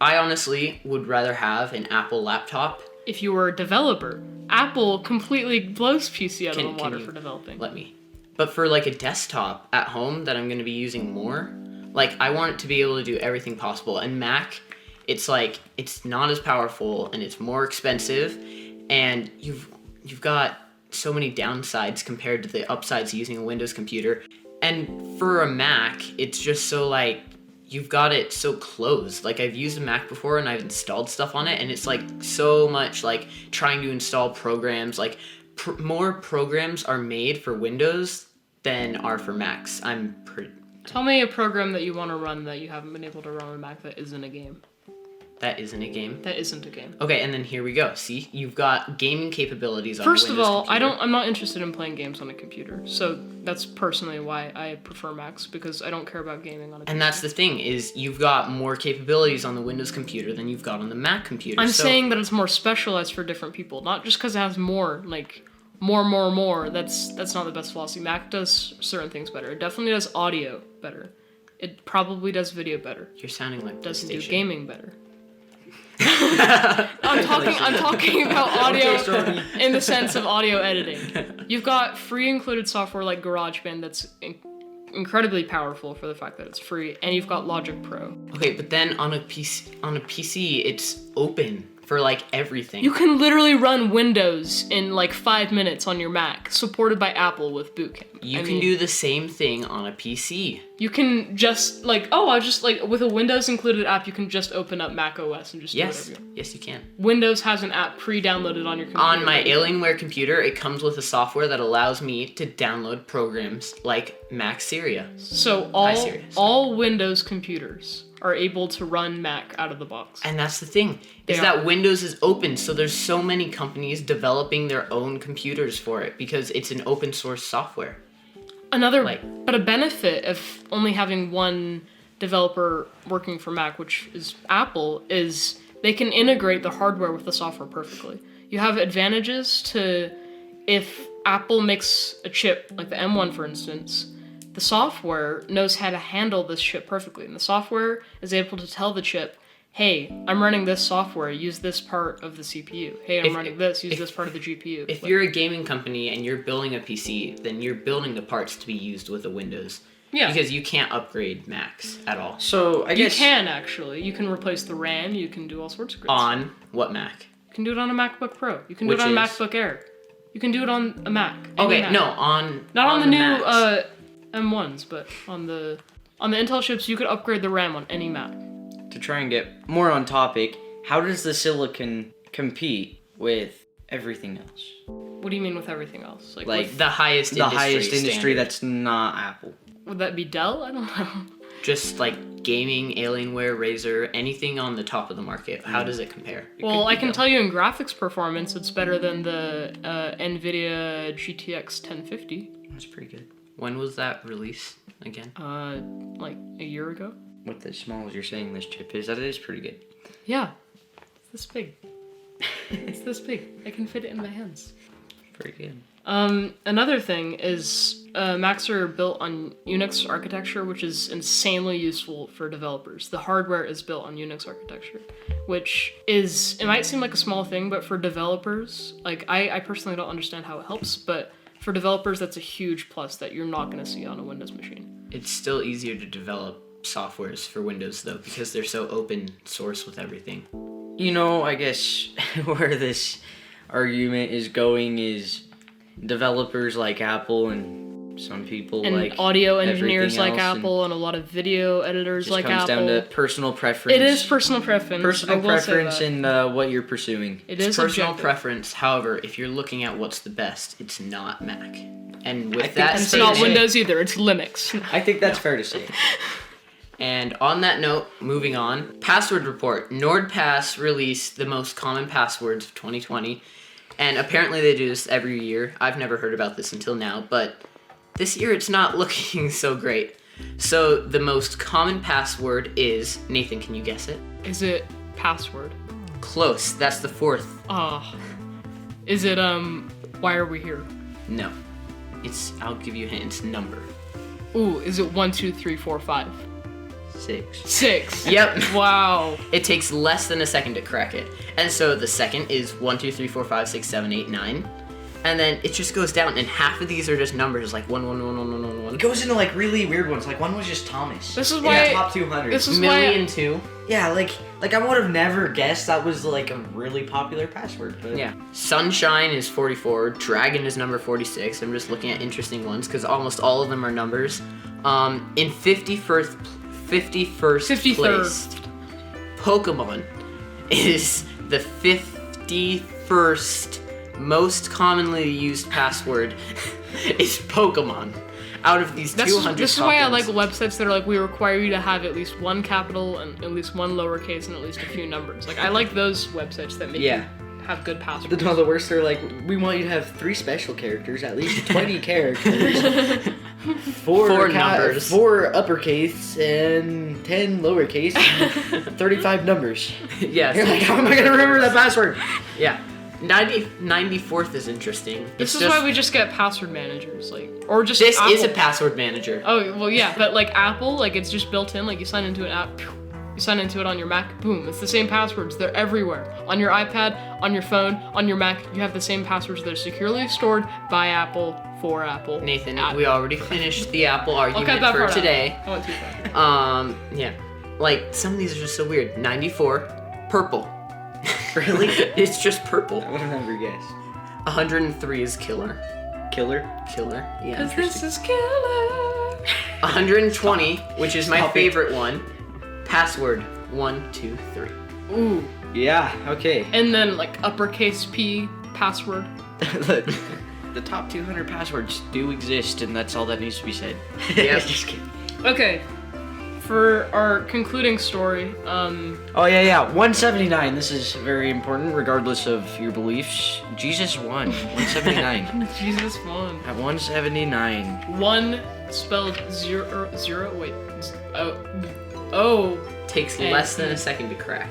[SPEAKER 1] I honestly would rather have an Apple laptop.
[SPEAKER 3] If you were a developer, Apple completely blows PC out of the
[SPEAKER 1] Can
[SPEAKER 3] water
[SPEAKER 1] you
[SPEAKER 3] for developing.
[SPEAKER 1] Let me. But for like a desktop at home that I'm going to be using more, like I want it to be able to do everything possible. And Mac, it's like it's not as powerful and it's more expensive, and you've got so many downsides compared to the upsides of using a Windows computer. And for a Mac, it's just so like you've got it so closed. Like I've used a Mac before and I've installed stuff on it, and it's like so much like trying to install programs. Like more programs are made for Windows than are for Macs.
[SPEAKER 3] Tell me a program that you want to run that you haven't been able to run on Mac that isn't a game.
[SPEAKER 1] That isn't a game.
[SPEAKER 3] That isn't a game.
[SPEAKER 1] Okay, and then here we go. See, you've got gaming capabilities on
[SPEAKER 3] First
[SPEAKER 1] a
[SPEAKER 3] of
[SPEAKER 1] Windows
[SPEAKER 3] all,
[SPEAKER 1] computer.
[SPEAKER 3] I'm not interested in playing games on a computer. So that's personally why I prefer Macs, because I don't care about gaming on a
[SPEAKER 1] And
[SPEAKER 3] PC.
[SPEAKER 1] that's the thing, is you've got more capabilities on the Windows computer than you've got on the Mac computer.
[SPEAKER 3] I'm
[SPEAKER 1] So-
[SPEAKER 3] saying that it's more specialized for different people, not just because it has more, like more. That's not the best philosophy. Mac does certain things better. It definitely does audio better. It probably does video better.
[SPEAKER 1] You're sounding like
[SPEAKER 3] Doesn't do
[SPEAKER 1] PlayStation.
[SPEAKER 3] gaming better. I'm talking about audio in the sense of audio editing. You've got free included software like GarageBand that's incredibly powerful for the fact that it's free, and you've got Logic Pro.
[SPEAKER 1] Okay, but then on a PC, it's open for like everything.
[SPEAKER 3] You can literally run Windows in like 5 minutes on your Mac, supported by Apple with Boot Camp.
[SPEAKER 1] You
[SPEAKER 3] I
[SPEAKER 1] can
[SPEAKER 3] mean,
[SPEAKER 1] do the same thing on a PC.
[SPEAKER 3] You can just like, I just like with a Windows included app, you can just open up Mac OS and just do
[SPEAKER 1] Yes,
[SPEAKER 3] whatever you want.
[SPEAKER 1] yes you can.
[SPEAKER 3] Windows has an app pre-downloaded on your computer.
[SPEAKER 1] On my Alienware computer, it comes with a software that allows me to download programs like Mac Syria.
[SPEAKER 3] So
[SPEAKER 1] Siri,
[SPEAKER 3] all Windows computers are able to run Mac out of the box.
[SPEAKER 1] And that's the thing, is
[SPEAKER 3] They
[SPEAKER 1] that
[SPEAKER 3] are.
[SPEAKER 1] Windows is open, so there's so many companies developing their own computers for it because it's an open source software.
[SPEAKER 3] But a benefit of only having one developer working for Mac, which is Apple, is they can integrate the hardware with the software perfectly. You have advantages to if Apple makes a chip, like the M1 for instance, the software knows how to handle this chip perfectly. And the software is able to tell the chip, hey, I'm running this software, use this part of the CPU. Hey, I'm running this, use this part of the GPU.
[SPEAKER 1] If you're a gaming company and you're building a PC, then you're building the parts to be used with a Windows.
[SPEAKER 3] Yeah.
[SPEAKER 1] Because you can't upgrade Macs at all.
[SPEAKER 2] So I
[SPEAKER 3] You
[SPEAKER 2] guess
[SPEAKER 3] can actually. You can replace the RAM, you can do all sorts of great stuff.
[SPEAKER 1] On what Mac?
[SPEAKER 3] You can do it on a MacBook Pro. You can do
[SPEAKER 1] Which
[SPEAKER 3] it on a
[SPEAKER 1] is?
[SPEAKER 3] MacBook Air. You can do it on a Mac. any
[SPEAKER 1] Okay,
[SPEAKER 3] Mac.
[SPEAKER 1] no, on
[SPEAKER 3] Not on the new
[SPEAKER 1] Macs.
[SPEAKER 3] M1s, but on the Intel chips, you could upgrade the RAM on any Mac.
[SPEAKER 2] to try and get more on topic, how does the silicon compete with everything else?
[SPEAKER 3] What do you mean with everything else?
[SPEAKER 2] Like,
[SPEAKER 3] with-
[SPEAKER 1] the highest
[SPEAKER 2] The
[SPEAKER 1] industry
[SPEAKER 2] highest industry
[SPEAKER 1] standard.
[SPEAKER 2] that's not Apple.
[SPEAKER 3] would that be Dell? I don't know.
[SPEAKER 1] Just like gaming, Alienware, Razer, anything on the top of the market. How does it compare?
[SPEAKER 3] Well, I can tell you in graphics performance, it's better than the NVIDIA GTX 1050.
[SPEAKER 2] That's pretty good.
[SPEAKER 1] When was that released again?
[SPEAKER 3] Like a year ago.
[SPEAKER 2] With as small as you're saying this chip is, that is pretty good.
[SPEAKER 3] Yeah, it's this big. It's this big. I can fit it in my hands.
[SPEAKER 2] Pretty good.
[SPEAKER 3] Another thing is Macs are built on Unix architecture, which is insanely useful for developers. The hardware is built on Unix architecture, which is, it might seem like a small thing, but for developers, like I personally don't understand how it helps, but for developers, that's a huge plus that you're not going to see on a Windows machine.
[SPEAKER 1] It's still easier to develop softwares for Windows though, because they're so open source with everything.
[SPEAKER 2] You know, I guess where this argument is going is developers like Apple and some people
[SPEAKER 3] And
[SPEAKER 2] like
[SPEAKER 3] audio engineers
[SPEAKER 2] everything
[SPEAKER 3] like
[SPEAKER 2] else,
[SPEAKER 3] Apple and a lot of video editors
[SPEAKER 2] just
[SPEAKER 3] like
[SPEAKER 2] comes
[SPEAKER 3] Apple.
[SPEAKER 2] down to personal preference.
[SPEAKER 3] It is personal preference.
[SPEAKER 2] Personal
[SPEAKER 3] I will say
[SPEAKER 2] preference
[SPEAKER 3] that.
[SPEAKER 2] and what you're pursuing.
[SPEAKER 3] It
[SPEAKER 1] It's
[SPEAKER 3] is
[SPEAKER 1] personal
[SPEAKER 3] objective.
[SPEAKER 1] preference. However, if you're looking at what's the best, it's not Mac. And
[SPEAKER 2] I
[SPEAKER 1] with
[SPEAKER 2] think
[SPEAKER 1] that
[SPEAKER 3] And it's
[SPEAKER 2] fair
[SPEAKER 3] not
[SPEAKER 2] to say.
[SPEAKER 3] Windows either, it's Linux.
[SPEAKER 2] I think that's fair to say.
[SPEAKER 1] And on that note, moving on, password report. NordPass released the most common passwords of 2020, and apparently they do this every year. I've never heard about this until now, but this year it's not looking so great. So the most common password is, Nathan, can you guess it?
[SPEAKER 3] Is it password?
[SPEAKER 1] Close. That's the fourth.
[SPEAKER 3] Is it, why are we here?
[SPEAKER 1] No. I'll give you a hint, it's number.
[SPEAKER 3] Ooh, is it 1, 2, 3, 4, 5?
[SPEAKER 2] 6.
[SPEAKER 3] 6.
[SPEAKER 1] Yep.
[SPEAKER 3] Wow.
[SPEAKER 1] It takes less than a second to crack it. And so the second is 1, 2, 3, 4, 5, 6, 7, 8, 9. And then it just goes down, and half of these are just numbers, like 1, 1, 1, 1, 1, 1, 1.
[SPEAKER 2] It goes into like really weird ones. Like one was just Thomas.
[SPEAKER 3] This is
[SPEAKER 2] In
[SPEAKER 3] why-
[SPEAKER 2] the top 200.
[SPEAKER 3] this is why-
[SPEAKER 1] Million two.
[SPEAKER 2] Yeah, like I would have never guessed that was like a really popular password. But
[SPEAKER 1] Yeah. Sunshine is 44. Dragon is number 46. I'm just looking at interesting ones because almost all of them are numbers. In 51st
[SPEAKER 3] 53rd.
[SPEAKER 1] place, Pokemon is the 51st most commonly used password is Pokemon. Out of these 200
[SPEAKER 3] This is why I like
[SPEAKER 1] tokens.
[SPEAKER 3] websites that are like, we require you to have at least one capital and at least one lowercase and at least a few numbers. Like, I like those websites that make
[SPEAKER 2] Yeah.
[SPEAKER 3] you have good passwords.
[SPEAKER 2] the worst are like, we want you to have 3 special characters, at least 20 characters, 4
[SPEAKER 1] numbers.
[SPEAKER 2] 4 uppercase, and 10 lowercase, and 35 numbers.
[SPEAKER 1] Yes.
[SPEAKER 2] You're like, how am I gonna remember that password?
[SPEAKER 1] Yeah. 94th is interesting.
[SPEAKER 3] This
[SPEAKER 1] It's
[SPEAKER 3] is why we just get password managers, like, or just
[SPEAKER 1] This is a
[SPEAKER 3] Apple.
[SPEAKER 1] password manager.
[SPEAKER 3] Oh, well, yeah, but like Apple, like it's just built in, like you sign into an app, you sign into it on your Mac, boom, it's the same passwords, they're everywhere. On your iPad, on your phone, on your Mac, you have the same passwords, they're securely stored by Apple, for Apple.
[SPEAKER 1] Nathan,
[SPEAKER 3] at-
[SPEAKER 1] we already finished the Apple
[SPEAKER 3] I'll cut
[SPEAKER 1] argument
[SPEAKER 3] that
[SPEAKER 1] for
[SPEAKER 3] part out.
[SPEAKER 1] today.
[SPEAKER 3] I went too far.
[SPEAKER 1] Yeah. Like, some of these are just so weird. 94, purple.
[SPEAKER 2] Really?
[SPEAKER 1] It's just purple.
[SPEAKER 2] I would have never guessed.
[SPEAKER 1] 103 is killer.
[SPEAKER 2] Killer?
[SPEAKER 1] Killer. Yeah.
[SPEAKER 3] Cause this is killer.
[SPEAKER 1] 120, which is my
[SPEAKER 2] Stop it.
[SPEAKER 1] favorite one. Password 1, 2, 3.
[SPEAKER 3] Ooh.
[SPEAKER 2] Yeah, okay.
[SPEAKER 3] And then like uppercase P, password.
[SPEAKER 2] Look, the top 200 passwords do exist, and that's all that needs to be said.
[SPEAKER 1] Yep.
[SPEAKER 2] Just kidding.
[SPEAKER 3] Okay. For our concluding story,
[SPEAKER 2] Oh yeah, 179. This is very important, regardless of your beliefs. Jesus won. 179.
[SPEAKER 3] Jesus won.
[SPEAKER 2] At 179.
[SPEAKER 3] 1 spelled zero, wait. Oh,
[SPEAKER 1] Takes
[SPEAKER 3] And-
[SPEAKER 1] less than a second to crack.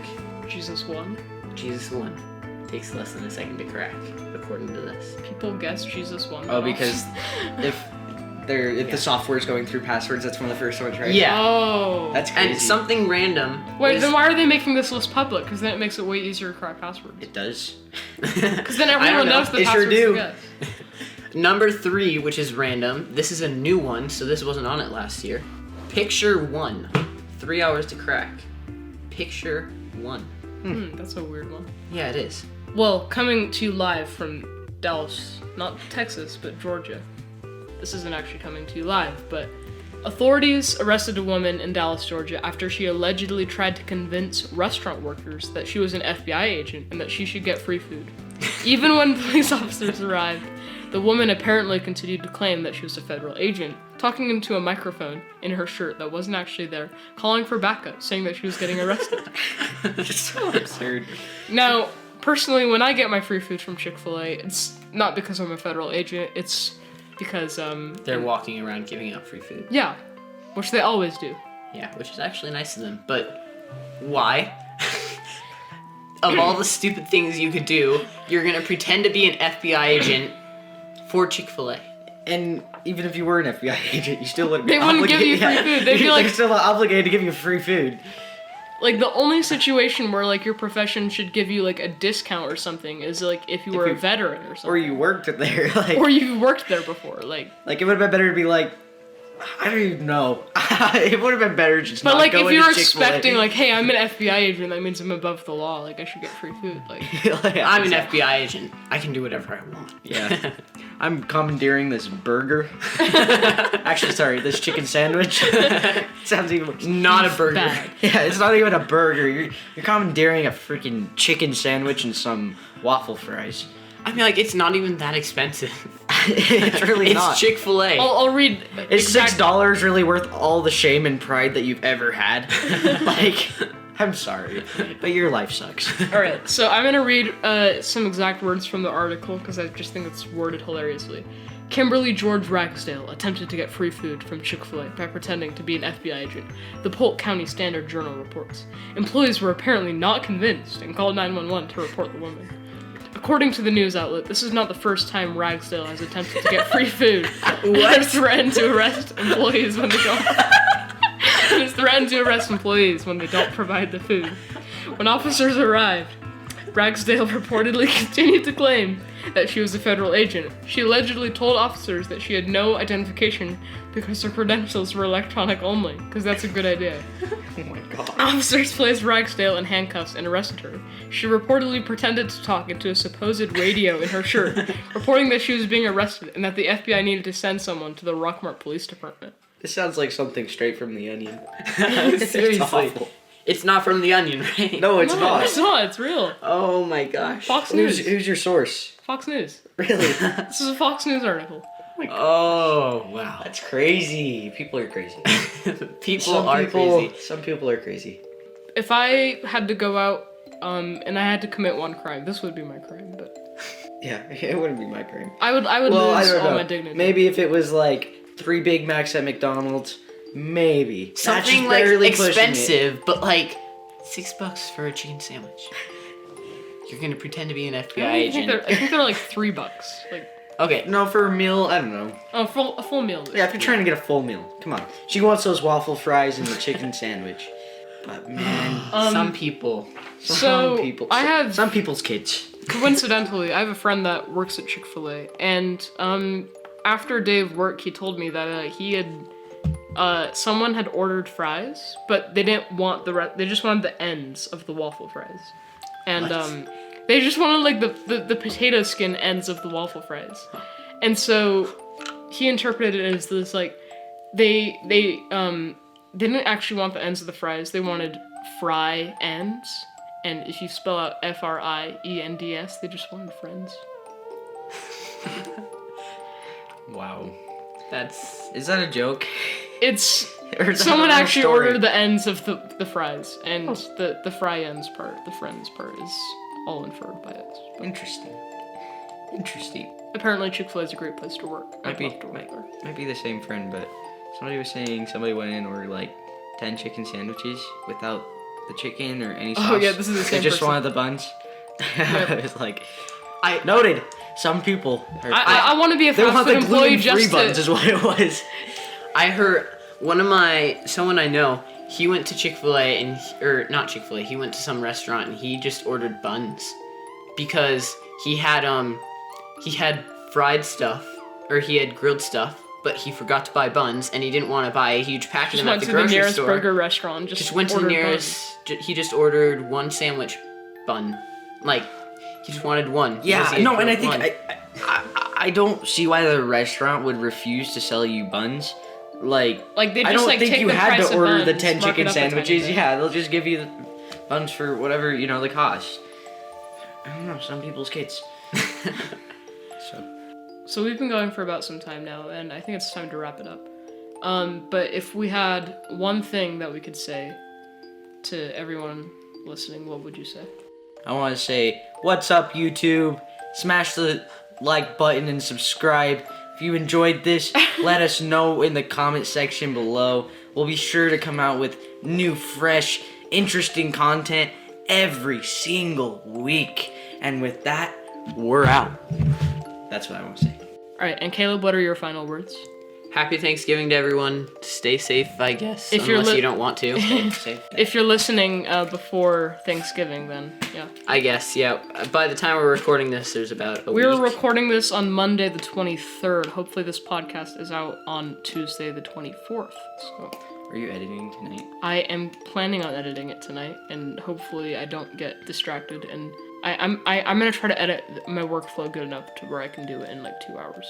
[SPEAKER 3] Jesus won.
[SPEAKER 1] Jesus 1. Takes less than a second to crack, according to this.
[SPEAKER 3] People guess Jesus won.
[SPEAKER 2] Oh, because if the software is going through passwords, that's one of the first ones, right?
[SPEAKER 1] Yeah.
[SPEAKER 3] Oh.
[SPEAKER 2] That's crazy.
[SPEAKER 1] And something random.
[SPEAKER 3] Wait,
[SPEAKER 1] is-
[SPEAKER 3] then why are they making this list public? Because then it makes it way easier to crack passwords.
[SPEAKER 2] It does.
[SPEAKER 3] Because then
[SPEAKER 1] I
[SPEAKER 3] everyone
[SPEAKER 1] don't know.
[SPEAKER 3] knows the
[SPEAKER 2] They sure
[SPEAKER 3] passwords
[SPEAKER 2] do.
[SPEAKER 3] to guess.
[SPEAKER 1] Number 3, which is random. This is a new one, so this wasn't on it last year. Picture 1. 3 hours to crack. Picture 1.
[SPEAKER 3] That's a weird one.
[SPEAKER 1] Yeah, it is.
[SPEAKER 3] Well, coming to you live from Dallas, not Texas, but Georgia. This isn't actually coming to you live, but authorities arrested a woman in Dallas, Georgia after she allegedly tried to convince restaurant workers that she was an FBI agent and that she should get free food. Even when police officers arrived, the woman apparently continued to claim that she was a federal agent, talking into a microphone in her shirt that wasn't actually there, calling for backup, saying that she was getting arrested.
[SPEAKER 2] It's so absurd.
[SPEAKER 3] Now, personally, when I get my free food from Chick-fil-A, it's not because I'm a federal agent, it's because
[SPEAKER 1] They're walking around giving out free food.
[SPEAKER 3] yeah, which they always do.
[SPEAKER 1] Yeah, which is actually nice of them. But why? Of all the stupid things you could do, you're gonna pretend to be an FBI agent for Chick-fil-A.
[SPEAKER 2] And even if you were an FBI agent, you still wouldn't be
[SPEAKER 3] They wouldn't give you free food. They'd be like-
[SPEAKER 2] they're still obligated to give you free food.
[SPEAKER 3] Like, the only situation where, like, your profession should give you, like, a discount or something is, like, if you were a veteran or something.
[SPEAKER 2] Or you worked there. Like,
[SPEAKER 3] Or you worked there before, like...
[SPEAKER 2] Like, it would have been better to be like, I don't even know. It would have been better just
[SPEAKER 3] But,
[SPEAKER 2] not
[SPEAKER 3] like,
[SPEAKER 2] go
[SPEAKER 3] if you're
[SPEAKER 2] into Chick-fil-A.
[SPEAKER 3] expecting, like, hey, I'm an FBI agent, that means I'm above the law, like, I should get free food, like...
[SPEAKER 2] Like,
[SPEAKER 1] I'm an FBI agent. I can do whatever I want.
[SPEAKER 2] Yeah. I'm commandeering this burger. Actually, sorry, this chicken sandwich. Sounds even...
[SPEAKER 1] Not a burger.
[SPEAKER 3] Bad.
[SPEAKER 2] Yeah, it's not even a burger. You're commandeering a freaking chicken sandwich and some waffle fries.
[SPEAKER 1] I mean, like, it's not even that expensive.
[SPEAKER 2] It's really not.
[SPEAKER 1] It's Chick-fil-A.
[SPEAKER 3] I'll read...
[SPEAKER 2] Is $6 really worth all the shame and pride that you've ever had? Like, I'm sorry, but your life sucks.
[SPEAKER 3] Alright, so I'm gonna read some exact words from the article, because I just think it's worded hilariously. Kimberly George Ragsdale attempted to get free food from Chick-fil-A by pretending to be an FBI agent, the Polk County Standard Journal reports. Employees were apparently not convinced and called 911 to report the woman. According to the news outlet, this is not the first time Ragsdale has attempted to get free food. What? Has threatened to arrest employees when they don't. Has threatened to arrest employees when they don't provide the food. When officers arrived, Ragsdale reportedly continued to claim that she was a federal agent. She allegedly told officers that she had no identification because her credentials were electronic only, because that's a good idea.
[SPEAKER 2] Oh my god.
[SPEAKER 3] Officers placed Ragsdale in handcuffs and arrested her. She reportedly pretended to talk into a supposed radio in her shirt, reporting that she was being arrested and that the FBI needed to send someone to the Rockmart Police Department.
[SPEAKER 2] This sounds like something straight from The Onion.
[SPEAKER 1] Seriously.
[SPEAKER 2] It's awful.
[SPEAKER 1] It's not from The Onion, right?
[SPEAKER 2] No, it's
[SPEAKER 3] No,
[SPEAKER 2] not.
[SPEAKER 3] it's not. It's real.
[SPEAKER 1] Oh my gosh.
[SPEAKER 3] Fox News.
[SPEAKER 2] Who's your source?
[SPEAKER 3] Fox News.
[SPEAKER 2] Really?
[SPEAKER 3] This is a Fox News article.
[SPEAKER 1] Oh, wow.
[SPEAKER 2] That's crazy. People are crazy.
[SPEAKER 1] People are crazy.
[SPEAKER 2] Some people are crazy.
[SPEAKER 3] If I had to go out, and I had to commit one crime, this would be my crime, but
[SPEAKER 2] Yeah, it wouldn't be my crime.
[SPEAKER 3] I would
[SPEAKER 2] I
[SPEAKER 3] lose
[SPEAKER 2] don't
[SPEAKER 3] all
[SPEAKER 2] know.
[SPEAKER 3] my dignity.
[SPEAKER 2] Maybe if it was like 3 Big Macs at McDonald's, maybe. That's
[SPEAKER 1] Something
[SPEAKER 2] just
[SPEAKER 1] like
[SPEAKER 2] barely pushing it.
[SPEAKER 1] expensive, but like $6 for a chicken sandwich. You're gonna pretend to be an FBI
[SPEAKER 3] I think
[SPEAKER 1] agent.
[SPEAKER 3] they're like $3. Like,
[SPEAKER 1] Okay.
[SPEAKER 2] No, for a meal, I don't know.
[SPEAKER 3] oh, a full meal.
[SPEAKER 2] Yeah, if you're trying to get a full meal, come on. She wants those waffle fries and the chicken sandwich. But man,
[SPEAKER 1] Some people.
[SPEAKER 3] So, I have
[SPEAKER 2] some people's kids.
[SPEAKER 3] coincidentally, I have a friend that works at Chick-fil-A, and after a day of work, he told me that he had someone had ordered fries, but they didn't want they just wanted the ends of the waffle fries, and they just wanted like the potato skin ends of the waffle fries, and so he interpreted it as this like they didn't actually want the ends of the fries, they wanted fry ends. And if you spell out FRIENDS, they just wanted friends.
[SPEAKER 2] Wow.
[SPEAKER 1] Is
[SPEAKER 2] that a joke?
[SPEAKER 3] It's
[SPEAKER 2] Or is that
[SPEAKER 3] someone
[SPEAKER 2] a real
[SPEAKER 3] actually
[SPEAKER 2] story?
[SPEAKER 3] ordered the ends of the fries, and the fry ends part, the friends part, is all inferred by it.
[SPEAKER 2] Interesting. Interesting.
[SPEAKER 3] Apparently, Chick-fil-A is a great place to work. I'd love to work there.
[SPEAKER 2] Might be the same friend, but somebody was saying somebody went in and ordered like 10 chicken sandwiches without the chicken or any sauce.
[SPEAKER 3] Oh yeah, this is the same
[SPEAKER 2] They just
[SPEAKER 3] person.
[SPEAKER 2] wanted the buns.
[SPEAKER 3] Yep.
[SPEAKER 2] It was like,
[SPEAKER 1] I
[SPEAKER 2] noted. Some people.
[SPEAKER 3] I want to be a
[SPEAKER 2] they
[SPEAKER 3] fast
[SPEAKER 2] want
[SPEAKER 3] food
[SPEAKER 2] the
[SPEAKER 3] employee
[SPEAKER 2] gluten-free
[SPEAKER 3] just
[SPEAKER 2] buns
[SPEAKER 3] to...
[SPEAKER 2] is what it was.
[SPEAKER 1] I heard someone I know, he went to Chick-fil-A or not Chick-fil-A, he went to some restaurant and he just ordered buns because he had fried stuff or he had grilled stuff, but he forgot to buy buns and he didn't want to buy a huge pack of
[SPEAKER 3] Just
[SPEAKER 1] them at
[SPEAKER 3] went
[SPEAKER 1] the
[SPEAKER 3] to the
[SPEAKER 1] grocery
[SPEAKER 3] nearest
[SPEAKER 1] store.
[SPEAKER 3] burger restaurant.
[SPEAKER 1] Just went to the
[SPEAKER 3] ordered
[SPEAKER 1] nearest. He just ordered one sandwich bun, like he just wanted one.
[SPEAKER 2] Yeah,
[SPEAKER 1] because he had
[SPEAKER 2] no, and I
[SPEAKER 1] grilled
[SPEAKER 2] think
[SPEAKER 1] one.
[SPEAKER 2] I don't see why the restaurant would refuse to sell you buns. Like
[SPEAKER 3] Like, they
[SPEAKER 2] I
[SPEAKER 3] just,
[SPEAKER 2] don't
[SPEAKER 3] like,
[SPEAKER 2] think
[SPEAKER 3] take
[SPEAKER 2] you
[SPEAKER 3] the
[SPEAKER 2] had
[SPEAKER 3] price
[SPEAKER 2] to
[SPEAKER 3] of
[SPEAKER 2] order the
[SPEAKER 3] buns,
[SPEAKER 2] 10
[SPEAKER 3] mark it
[SPEAKER 2] chicken
[SPEAKER 3] up a tiny
[SPEAKER 2] sandwiches.
[SPEAKER 3] bit.
[SPEAKER 2] Yeah, they'll just give you the buns for whatever, they cost. I don't know, some people's kids.
[SPEAKER 3] So we've been going for about some time now, and I think it's time to wrap it up. But if we had one thing that we could say to everyone listening, what would you say?
[SPEAKER 2] I want to say, what's up, YouTube? Smash the like button and subscribe. If you enjoyed this, let us know in the comment section below. We'll be sure to come out with new, fresh, interesting content every single week. And with that, we're out. That's what I want to say.
[SPEAKER 3] All right, and Caleb, what are your final words?
[SPEAKER 1] Happy Thanksgiving to everyone. Stay safe, I guess.
[SPEAKER 3] If you're
[SPEAKER 1] unless you don't want to.
[SPEAKER 2] Stay safe.
[SPEAKER 3] If you're listening before Thanksgiving, then yeah.
[SPEAKER 1] I guess, yeah. By the time we're recording this, there's about a week.
[SPEAKER 3] We're recording this on Monday the 23rd. Hopefully this podcast is out on Tuesday the 24th. So
[SPEAKER 2] Are you editing tonight?
[SPEAKER 3] I am planning on editing it tonight, and hopefully I don't get distracted. And I'm gonna try to edit my workflow good enough to where I can do it in like 2 hours.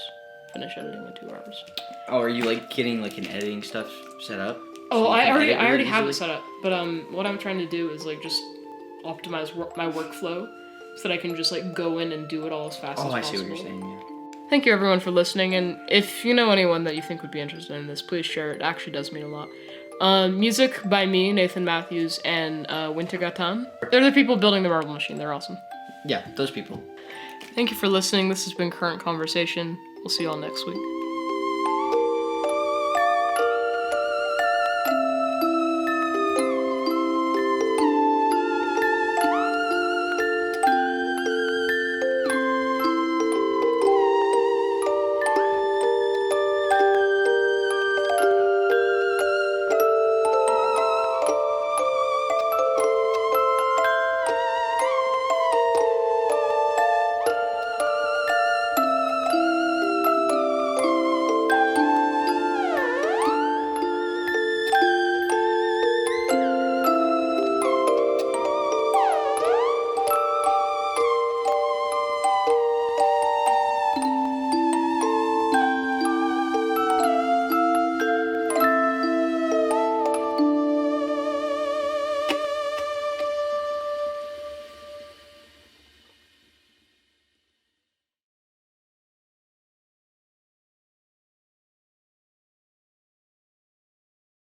[SPEAKER 3] Finish editing in 2 hours.
[SPEAKER 2] Oh, are you like getting like an editing stuff set up?
[SPEAKER 3] Oh,
[SPEAKER 2] So you
[SPEAKER 3] I
[SPEAKER 2] can
[SPEAKER 3] already
[SPEAKER 2] edit really
[SPEAKER 3] have it
[SPEAKER 2] easily?
[SPEAKER 3] set up. But what I'm trying to do is like just optimize my workflow so that I can just like go in and do it all as fast as
[SPEAKER 2] Oh, I
[SPEAKER 3] possible.
[SPEAKER 2] see what you're saying. Yeah.
[SPEAKER 3] Thank you everyone for listening, and if you know anyone that you think would be interested in this, please share it. It actually does mean a lot. Music by me, Nathan Matthews, and Wintergatan. They're the people building the marble machine. They're awesome.
[SPEAKER 2] Yeah, those people.
[SPEAKER 3] Thank you for listening. This has been Current Conversation. We'll see you all next week.